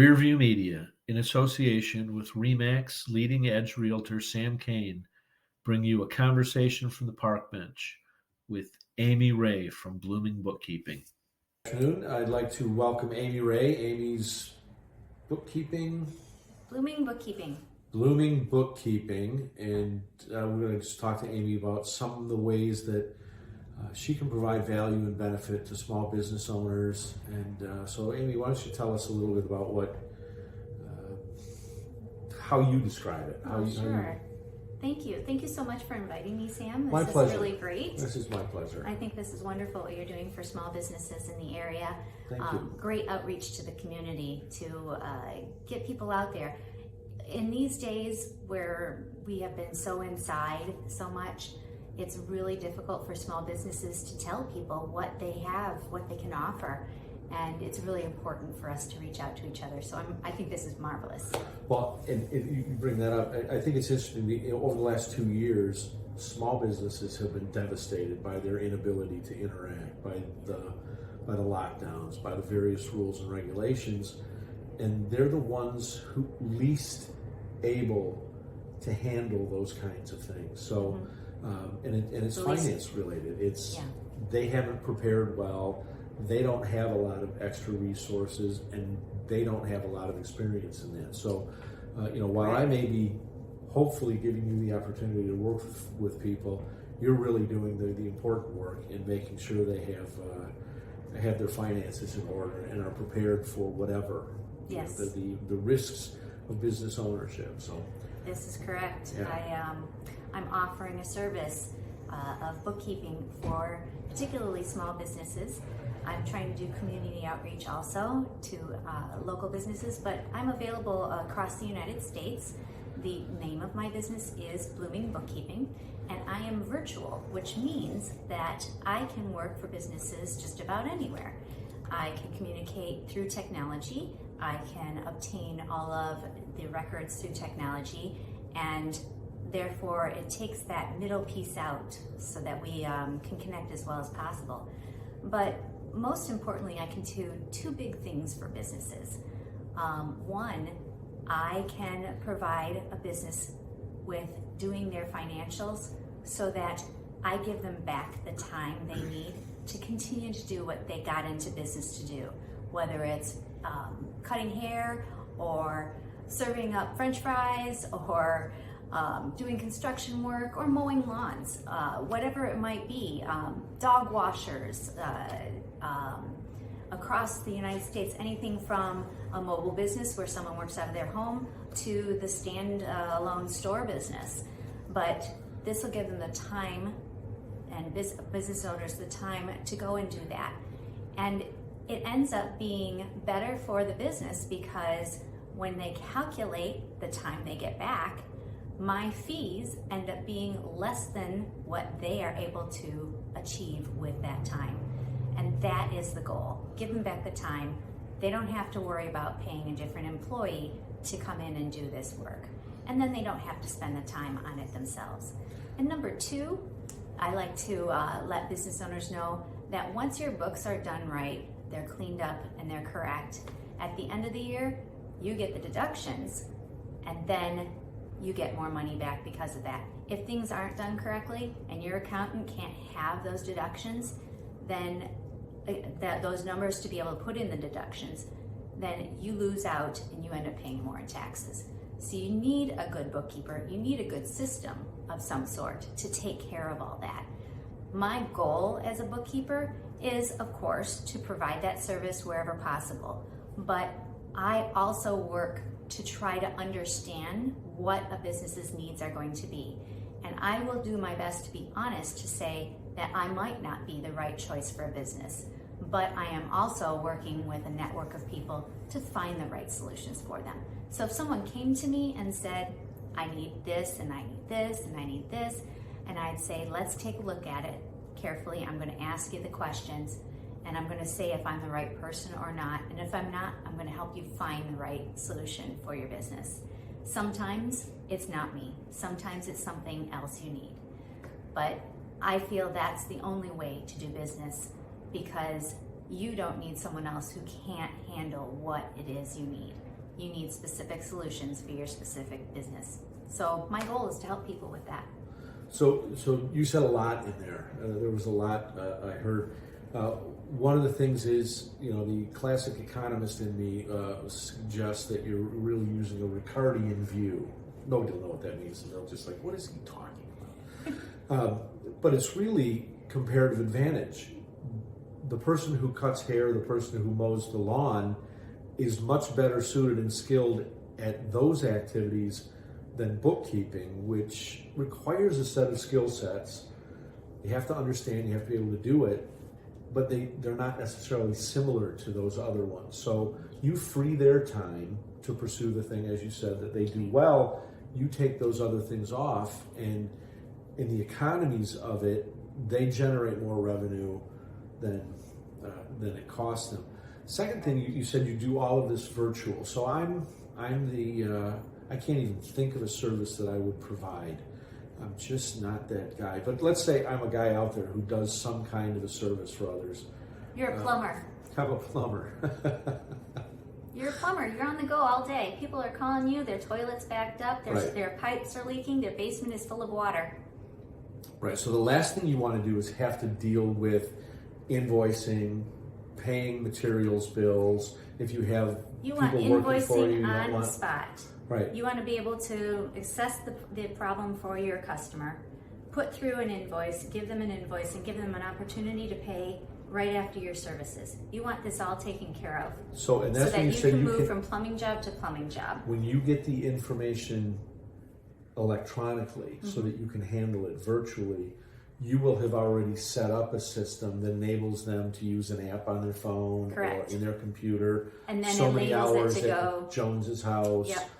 Rearview Media, in association with Remax leading edge realtor Sam Kane, bring you a conversation from the park bench with Amy Ray from Blooming Bookkeeping. Good afternoon. I'd like to welcome Amy Ray. Amy's bookkeeping. Blooming Bookkeeping. Blooming Bookkeeping, and we're going to just talk to Amy about some of the ways that she can provide value and benefit to small business owners. And so, Amy, why don't you tell us a little bit about how you describe it? Sure. Thank you. Thank you so much for inviting me, Sam. My pleasure. Is really great. This is my pleasure. I think this is wonderful what you're doing for small businesses in the area. Thank you. Great outreach to the community to get people out there. In these days where we have been so inside so much, it's really difficult for small businesses to tell people what they have, what they can offer. And it's really important for us to reach out to each other. So I think this is marvelous. Well, and you bring that up. I think it's interesting. Over the last 2 years, small businesses have been devastated by their inability to interact, by the lockdowns, by the various rules and regulations, and they're the ones who least able to handle those kinds of things. So, and it's finance related. They haven't prepared well. They don't have a lot of extra resources, and they don't have a lot of experience in that. So, while I may be hopefully giving you the opportunity to work with people, you're really doing the important work in making sure they have their finances in order and are prepared for whatever. Yes. The risks of business ownership. So this is correct. Yeah. I'm offering a service of bookkeeping for particularly small businesses. I'm trying to do community outreach also to local businesses, but I'm available across the United States. The name of my business is Blooming Bookkeeping, and I am virtual, which means that I can work for businesses just about anywhere. I can communicate through technology. I can obtain all of the records through technology, and therefore it takes that middle piece out so that we can connect as well as possible. But most importantly, I can do two big things for businesses. One, I can provide a business with doing their financials so that I give them back the time they need to continue to do what they got into business to do, whether it's cutting hair or serving up French fries or doing construction work or mowing lawns, whatever it might be, dog washers across the United States, anything from a mobile business where someone works out of their home to the stand-alone store business. But this will give them the time, and business owners the time to go and do that. And it ends up being better for the business because when they calculate the time they get back, my fees end up being less than what they are able to achieve with that time. And that is the goal. Give them back the time. They don't have to worry about paying a different employee to come in and do this work. And then they don't have to spend the time on it themselves. And number two, I like to let business owners know that once your books are done right, they're cleaned up and they're correct, at the end of the year, you get the deductions, and then you get more money back because of that. If things aren't done correctly and your accountant can't have those deductions, then those numbers to be able to put in the deductions, then you lose out and you end up paying more in taxes. So you need a good bookkeeper, you need a good system of some sort to take care of all that. My goal as a bookkeeper is, of course, to provide that service wherever possible, but I also work to try to understand what a business's needs are going to be. And I will do my best to be honest to say that I might not be the right choice for a business, but I am also working with a network of people to find the right solutions for them. So if someone came to me and said, I need this, and I need this, and I need this, and I'd say, let's take a look at it carefully. I'm going to ask you the questions, and I'm going to say if I'm the right person or not. And if I'm not, I'm going to help you find the right solution for your business. Sometimes it's not me. Sometimes it's something else you need. But I feel that's the only way to do business, because you don't need someone else who can't handle what it is you need. You need specific solutions for your specific business. So my goal is to help people with that. So you said a lot in there. There was a lot I heard. One of the things is, the classic economist in me suggests that you're really using a Ricardian view. Nobody will know what that means, and they'll just like, what is he talking about? But it's really comparative advantage. The person who cuts hair, the person who mows the lawn, is much better suited and skilled at those activities than bookkeeping, which requires a set of skill sets. You have to understand, you have to be able to do it, but they're not necessarily similar to those other ones. So you free their time to pursue the thing, as you said, that they do well. You take those other things off, and in the economies of it, they generate more revenue than it costs them. Second thing, you said you do all of this virtual. So I can't even think of a service that I would provide. I'm just not that guy. But let's say I'm a guy out there who does some kind of a service for others. You're a plumber. I'm a plumber. You're a plumber. You're on the go all day. People are calling you. Their toilet's backed up. Right. Their pipes are leaking. Their basement is full of water. Right. So the last thing you want to do is have to deal with invoicing, paying materials bills. If you have You want people working for you, invoicing you on don't want, the spot. right. You want to be able to assess the problem for your customer, put through an invoice, give them an invoice, and give them an opportunity to pay right after your services. You want this all taken care of. So, and that's so when that you you said can you move can, from plumbing job to plumbing job. when you get the information electronically so that you can handle it virtually, you will have already set up a system that enables them to use an app on their phone Correct. or in their computer. And then so it many enables hours it to at go. Jones's house. Yep.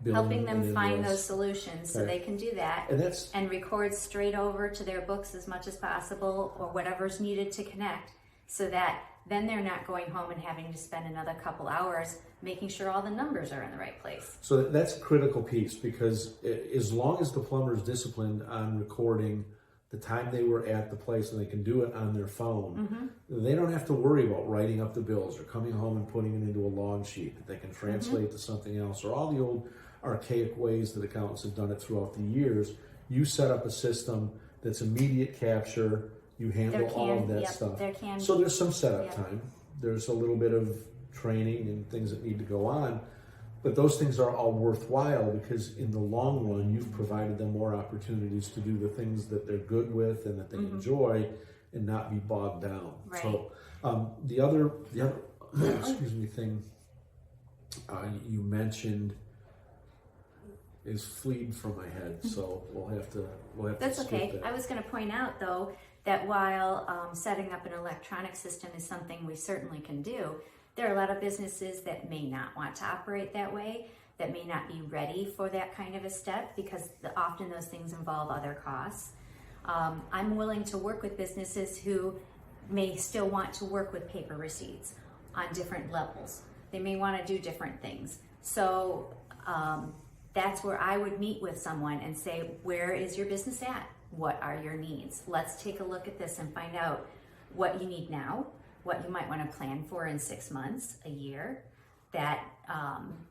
billing Helping them an find invoice. those solutions so Right. they can do that And that's and record straight over to their books as much as possible, or whatever's needed to connect, so that then they're not going home and having to spend another couple hours making sure all the numbers are in the right place. so that's a critical piece, because as long as the plumber is disciplined on recording the time they were at the place and they can do it on their phone, they don't have to worry about writing up the bills or coming home and putting it into a log sheet that they can translate to something else, or all the old archaic ways that accountants have done it throughout the years. You set up a system that's immediate capture. You handle all of that stuff. So there's some setup time. There's a little bit of training and things that need to go on. But those things are all worthwhile, because in the long run, you've provided them more opportunities to do the things that they're good with and that they enjoy, and not be bogged down. Right. So the other excuse me, thing you mentioned is fleeing from my head. So we'll have to That's skip okay. that. I was going to point out, though, that while setting up an electronic system is something we certainly can do, there are a lot of businesses that may not want to operate that way, that may not be ready for that kind of a step, because often those things involve other costs. I'm willing to work with businesses who may still want to work with paper receipts on different levels. They may want to do different things. So that's where I would meet with someone and say, where is your business at? What are your needs? Let's take a look at this and find out what you need now, what you might want to plan for in 6 months, a year,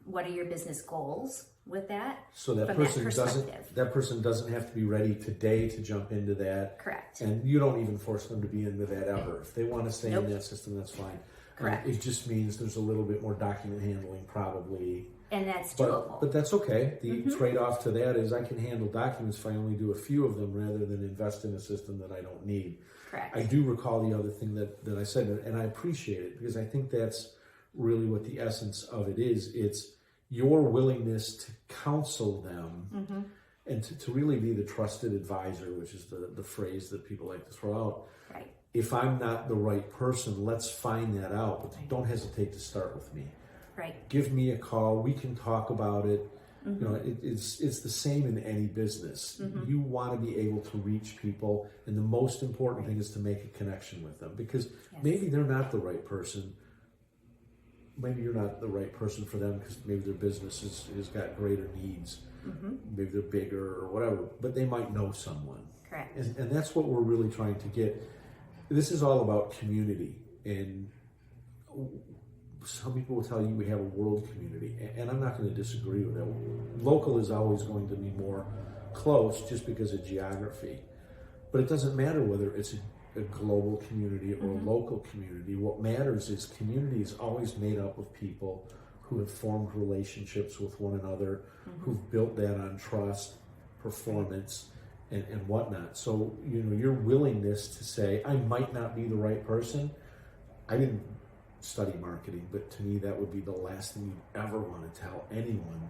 what are your business goals with that? So that from person perspective. that person doesn't have to be ready today to jump into that. Correct. And you don't even force them to be into that ever. If they want to stay Nope. in that system, that's fine. Correct. It just means there's a little bit more document handling, probably. And that's But doable. that's okay. The trade-off to that is I can handle documents if I only do a few of them, rather than invest in a system that I don't need. Correct. I do recall the other thing that I said, and I appreciate it, because I think that's really what the essence of it is. It's your willingness to counsel them and to really be the trusted advisor, which is the phrase that people like to throw out. Right. If I'm not the right person, let's find that out, but don't hesitate to start with me. Right. Give me a call. We can talk about it. You know, it's the same in any business. You want to be able to reach people, and the most important thing is to make a connection with them, because maybe they're not the right person. Maybe you're not the right person for them, because maybe their business has got greater needs. Maybe they're bigger or whatever, but they might know someone. Correct. And that's what we're really trying to get. This is all about community, and some people will tell you we have a world community, and I'm not going to disagree with that. Local is always going to be more close just because of geography, but it doesn't matter whether it's a global community or a local community. What matters is community is always made up of people who have formed relationships with one another, who've built that on trust, performance, and whatnot. So, your willingness to say, I might not be the right person. I didn't study marketing, but to me that would be the last thing you'd ever want to tell anyone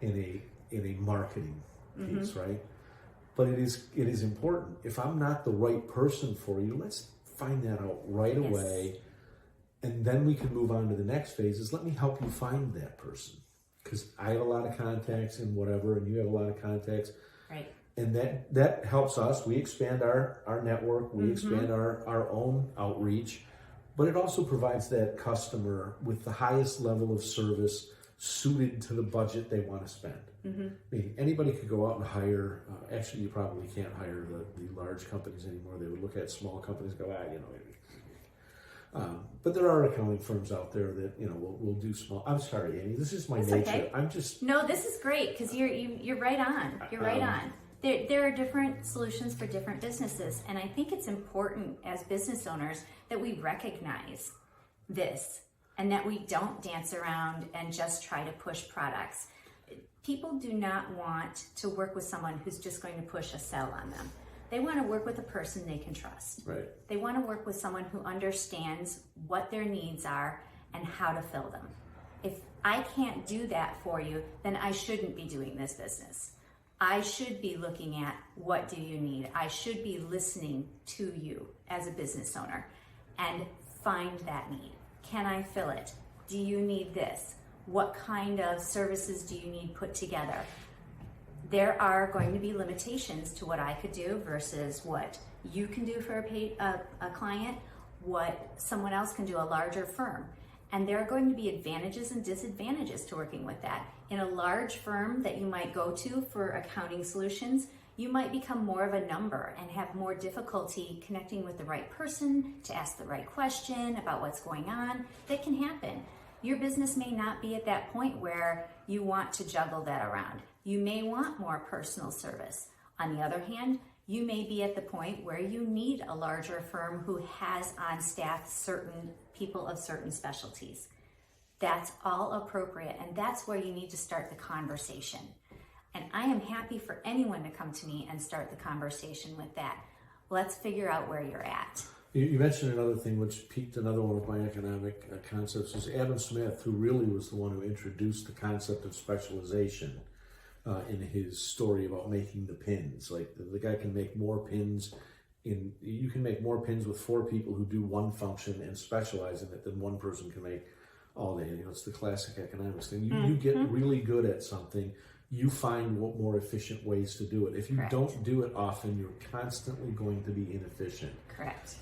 in a marketing piece, right? But it is important. If I'm not the right person for you, let's find that out right away, and then we can move on to the next phase. Is let me help you find that person, because I have a lot of contacts and whatever, and you have a lot of contacts, right? And that helps us. We expand our network, we expand our own outreach, but it also provides that customer with the highest level of service suited to the budget they want to spend. I mean, anybody could go out and hire, actually you probably can't hire the large companies anymore. They would look at small companies and go, but there are accounting firms out there that, will do small. I'm sorry, Amy, this is my nature. Okay. No, this is great, because you're right on. You're right on. There are different solutions for different businesses, and I think it's important as business owners that we recognize this and that we don't dance around and just try to push products. People do not want to work with someone who's just going to push a sell on them. They want to work with a person they can trust. Right. They want to work with someone who understands what their needs are and how to fill them. If I can't do that for you, then I shouldn't be doing this business. I should be looking at what do you need. I should be listening to you as a business owner and find that need. Can I fill it? Do you need this? What kind of services do you need put together? There are going to be limitations to what I could do versus what you can do for a client, what someone else can do, a larger firm. And there are going to be advantages and disadvantages to working with that. In a large firm that you might go to for accounting solutions, you might become more of a number and have more difficulty connecting with the right person to ask the right question about what's going on. That can happen. Your business may not be at that point where you want to juggle that around. You may want more personal service. On the other hand, you may be at the point where you need a larger firm who has on staff certain people of certain specialties. That's all appropriate, and that's where you need to start the conversation. And I am happy for anyone to come to me and start the conversation with that. Let's figure out where you're at. You mentioned another thing which piqued another one of my economic concepts, is Adam Smith, who really was the one who introduced the concept of specialization in his story about making the pins. Like the guy can make more pins you can make more pins with 4 people who do one function and specialize in it than one person can make all day. It's the classic economics thing. You get really good at something, you find more efficient ways to do it. If you Correct. don't do it often, you're constantly going to be inefficient. Correct.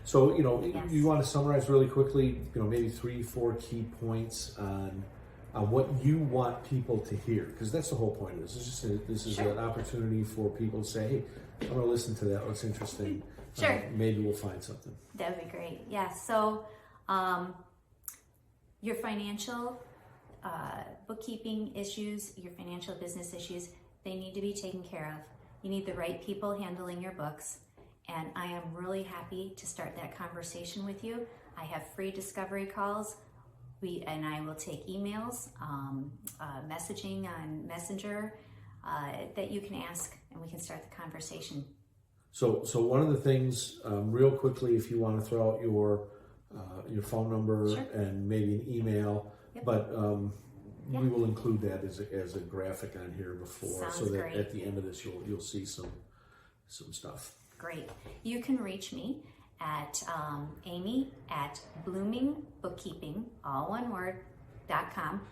So, Yes. you want to summarize really quickly, maybe 3-4 key points on what you want people to hear, because that's the whole point of this. This is Sure. an opportunity for people to say, hey, I'm going to listen to that. What's interesting? Sure. Maybe we'll find something. That would be great. Yeah. So, your financial bookkeeping issues, your financial business issues, they need to be taken care of. You need the right people handling your books. And I am really happy to start that conversation with you. I have free discovery calls. And I will take emails, messaging on Messenger that you can ask, and we can start the conversation. So one of the things, real quickly, if you want to throw out your phone number Sure. and maybe an email, Yep. but Yeah. we will include that as a graphic on here before, Sounds so that great. at the end of this you'll see some stuff. Great. You can reach me at Amy at bloomingbookkeeping, all one word, .com.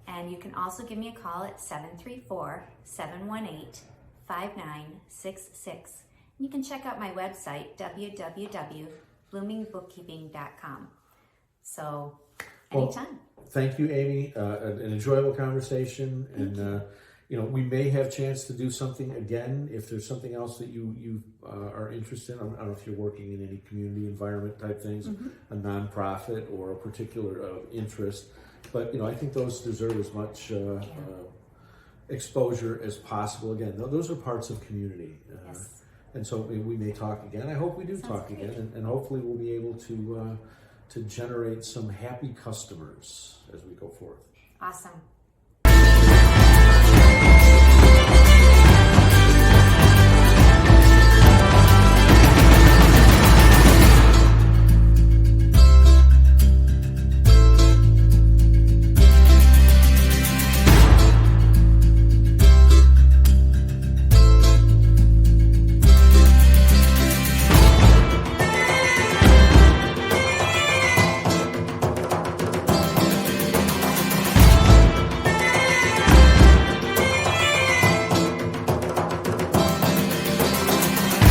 And you can also give me a call at 734-718-5966. You can check out my website, www.bloomingbookkeeping.com. So, anytime. Thank you, Amy. An enjoyable conversation, and we may have a chance to do something again if there's something else that you are interested in. I don't know if you're working in any community environment type things, a nonprofit or a particular interest. But I think those deserve as much exposure as possible. Again, those are parts of community. Yes. And so we may talk again. I hope we do talk great. again, and hopefully we'll be able to generate some happy customers as we go forth. Awesome.